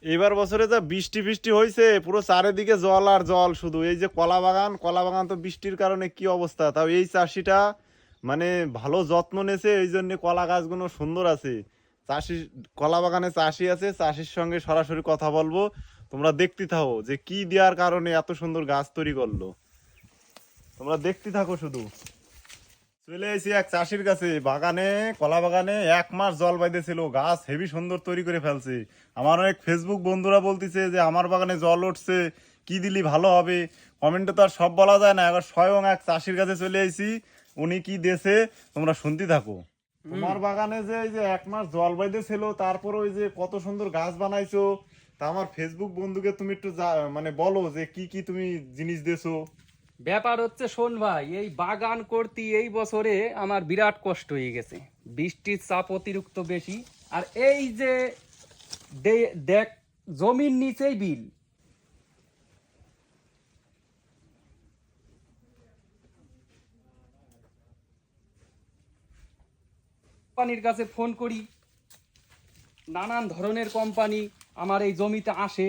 এবার বছরে যা বৃষ্টি বৃষ্টি হয়েছে, পুরো চারিদিকে জল আর জল। শুধু এই যে কলা বাগান তো বৃষ্টির কারণে কি অবস্থা। তাও এই চাষিটা মানে ভালো যত্ন নেছে, এই জন্য কলা গাছগুলো সুন্দর আছে। চাষি, কলা বাগানে চাষি আছে, চাষির সঙ্গে সরাসরি কথা বলবো। তোমরা দেখতে থাকো যে কি দেওয়ার কারণে এত সুন্দর গাছ তৈরি করলো। তোমরা দেখতে থাকো শুধু। চলে এসেছি এক চাষির কাছে, বাগানে, কলা বাগানে 1 মাস জল বাইতেছিল, গাছ হেভি সুন্দর তৈরি করে ফেলছে। আমার অনেক ফেসবুক বন্ধুরা বলতেছে যে আমার বাগানে জল উঠছে, কি দিলি ভালো হবে। কমেন্টে তো আর সব বলা যায় না, এবার স্বয়ং এক চাষির কাছে চলে এসেছি, উনি কি দেছে তোমরা শুনতে থাকো। তোমার বাগানে যে এই যে 1 মাস জল বাইতেছিল, তারপর ওই যে কত সুন্দর গাছ বানাইছো, তা আমার ফেসবুক বন্ধুকে তুমি একটু মানে বলো যে কি কি তুমি জিনিস দেছো। ব্যাপার হচ্ছে, শোন ভাই, এই বাগান করতে এই বছরে আমার বিরাট কষ্ট হয়ে গেছে। বৃষ্টির চাপ অতিরিক্ত বেশি। আর এই যে দেখ, জমির নিচেই বিল। কোম্পানির কাছে ফোন করি, নানান ধরনের কোম্পানি আমার এই জমিতে আসে।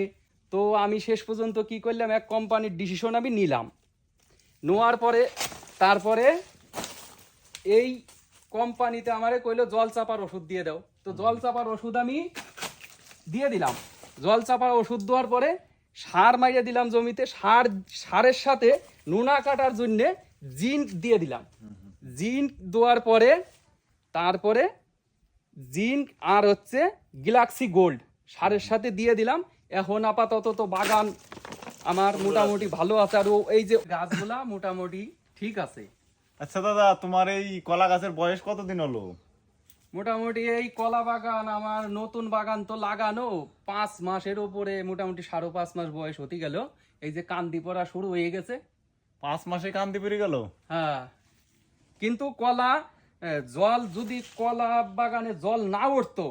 তো আমি শেষ পর্যন্ত কি করলাম, এক কোম্পানির ডিসিশন আমি নিলাম। নেওয়ার পরে তারপরে এই কোম্পানিতে আমারে কইলো জল চাপার ওষুধ দিয়ে দাও। তো জল চাপার ওষুধ আমি দিয়ে দিলাম। জল চাপার ওষুধ দেওয়ার পরে সার মাইরে দিলাম জমিতে। সারের সাথে নোনা কাটার জন্য জিঙ্ক দিয়ে দিলাম। জিঙ্ক দেওয়ার পরে তারপরে জিঙ্ক আর হচ্ছে গ্যালাক্সি গোল্ড সারের সাথে দিয়ে দিলাম। এখন আপাতত তো বাগান আমার মোটামুটি ভালো আছে। আর এই যে গাছগুলা মোটামুটি ঠিক আছে। আচ্ছা দাদা, তোমার এই কলা গাছের বয়স কতদিন হলো? মোটামুটি এই কলা বাগান আমার নতুন বাগান তো লাগানো 5 মাসের উপরে, মোটামুটি 5.5 মাস বয়স হতে গেল। এই যে কান্দি পড়া শুরু হয়ে গেছে। 5 মাসে কান্দি পেরে গেল? হ্যাঁ, কিন্তু কলা জল যদি কলা বাগানে জল না উঠতো,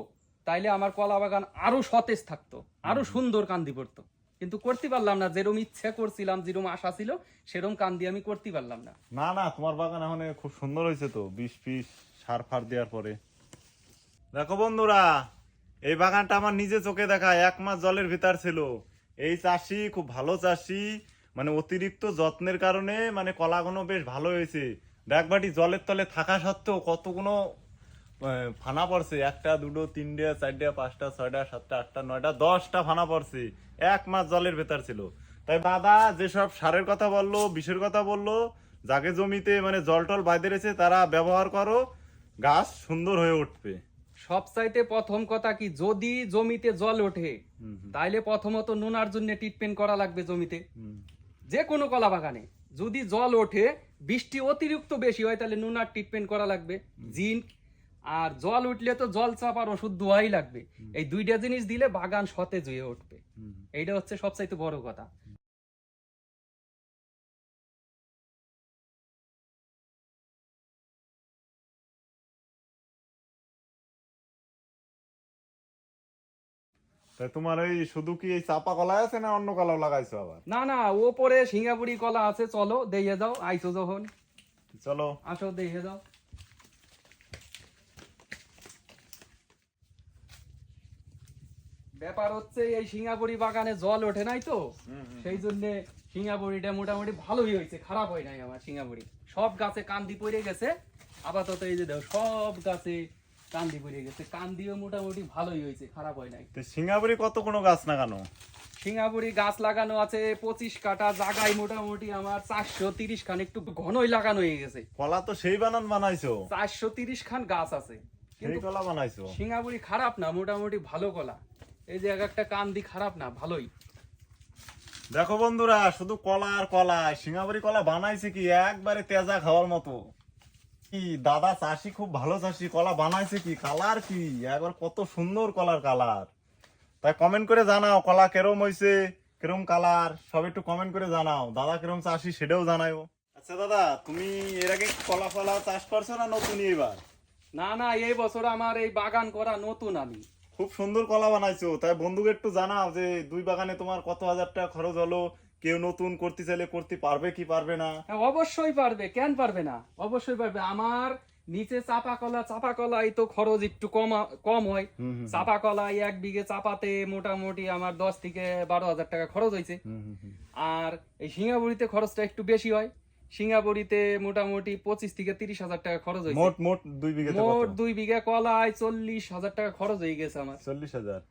তাইলে আমার কলা বাগান আরো সতেজ থাকতো, আরো সুন্দর কান্দি পড়তো। কিন্তু করতে পারলাম না, যেরকম ইচ্ছে করছিলাম, যেরকম আশা ছিল, সেরকম কান্দি আমি করতে পারলাম না। না না, তোমার বাগান এখন খুব সুন্দর হয়েছে তো, বিষ ফিস সার ফার দেওয়ার পরে। দেখো বন্ধুরা, এই বাগানটা আমার নিজে চোখে দেখা, 1 মাস জলের ভিতর ছিল। এই চাষি খুব ভালো চাষি, মানে অতিরিক্ত যত্নের কারণে মানে কলাগুলো বেশ ভালো হয়েছে। দেখ বাটি, জলের তলে থাকা সত্ত্বেও কতগুলো ফানা পড়ছে, 1টা 2টো 3টে 4টে 5টা 6টা 7টা 8টা 9টা 10টা ফানা পড়ছে। 1 মাস জলের ভেতর ছিল। তাই দাদা যেসব সারের কথা বললো, বিষের কথা বললো, যাকে জমিতে মানে জল টল বাইরে রয়েছে তারা ব্যবহার করো, গাছ সুন্দর হয়ে উঠবে। সবচাইতে প্রথম কথা কি, যদি জমিতে জল ওঠে, তাইলে প্রথমত নোনার জন্য ট্রিটমেন্ট করা লাগবে জমিতে। যে কোনো কলা বাগানে যদি জল ওঠে, বৃষ্টি অতিরিক্ত বেশি হয়, তাহলে নোনার ট্রিটমেন্ট করা লাগবে, জিঙ্ক। আর জল উঠলে তো জল চাপার ওষুধ দোয়াই লাগবে। এই দুইটা জিনিস দিলে বাগান সতেজ হয়ে উঠবে। এইটা হচ্ছে সবচাইতে বড় কথা। তাই তোমার এই শুধু কি এই চাপা কলাই আছে না অন্য কলাও লাগাইছো আবার? না না, ওপরে সিঙ্গাপুরি কলা আছে, চলো দেখে যাও, আইসো যখন। চলো। আসো দেখে যাও। ব্যাপার হচ্ছে, এই সিঙ্গাপুরি বাগানে জল ওঠে নাই তো, সেই জন্য সিঙ্গাপুরিটা মোটামুটি ভালোই হয়েছে, খারাপ হয় নাই আমার সিঙ্গাপুরি। সব গাছে কান্দি পড়ে গেছে আপাতত। এই যে দেখো, সব গাছে কান্দি পড়ে গেছে। কান্দিও মোটামুটি ভালোই হয়েছে, খারাপ হয় নাই। তো সিঙ্গাপুরি কত কোনো গাছ লাগানো? সিঙ্গাপুরি গাছ লাগানো আছে 25 কাটা জায়গায়, মোটামুটি আমার 430 খান, একটু ঘনই লাগানো হয়ে গেছে। কলা তো সেই বানাইছো। 430 খান গাছ আছে, সেই কিন্তু কলা বানাইছো। সিঙ্গাপুরি খারাপ না, মোটামুটি ভালো কলা। এই যে একটা কান্দি খারাপ না, ভালোই। দেখো বন্ধুরা, শুধু কলা আর কলা, সিঙ্গাপুরি কলা বানাইছে কি একবারে তেজা খাওয়ার মতো। কি দাদা চাষি খুব ভালো চাষি, কলা বানাইছে কি, কালার কি একবার কত সুন্দর কলার কালার। তাই কমেন্ট করে জানাও কলা কেরম হইছে, কেরম কালার, সব একটু কমেন্ট করে জানাও। দাদা কেরম চাষি সেটাও জানাও। আচ্ছা দাদা, তুমি এর আগে কলা ফলা চাষ করছো না নতুনই এবার? না না, এই বছর আমার এই বাগান করা নতুন আমি। খুব সুন্দর কলা বানাইছো। তাই বন্ধুকে একটু জানাও যে 2 বাগানে তোমার কত হাজার টাকা খরচ হলো, কেউ নতুন করতে চাইলে করতে পারবে কি পারবে না। হ্যাঁ, অবশ্যই পারবে, কেন পারবে না, অবশ্যই পারবে। আমার নিচে চাপা কলাই তো খরচ একটু কম হয়। চাপা কলাই 1 বিঘে চাপাতে মোটামুটি আমার 10 থেকে 12,000 টাকা খরচ হয়েছে। আর এই সিঙ্গাপুরিতে খরচটা একটু বেশি হয়। সিঙ্গাপুরিতে মোটামুটি 25 থেকে 30,000 টাকা খরচ হয়েছে। মোট 2 বিঘাতে মোট 2 বিঘা কলায় 40,000 টাকা খরচ হয়ে গেছে আমার। 40,000।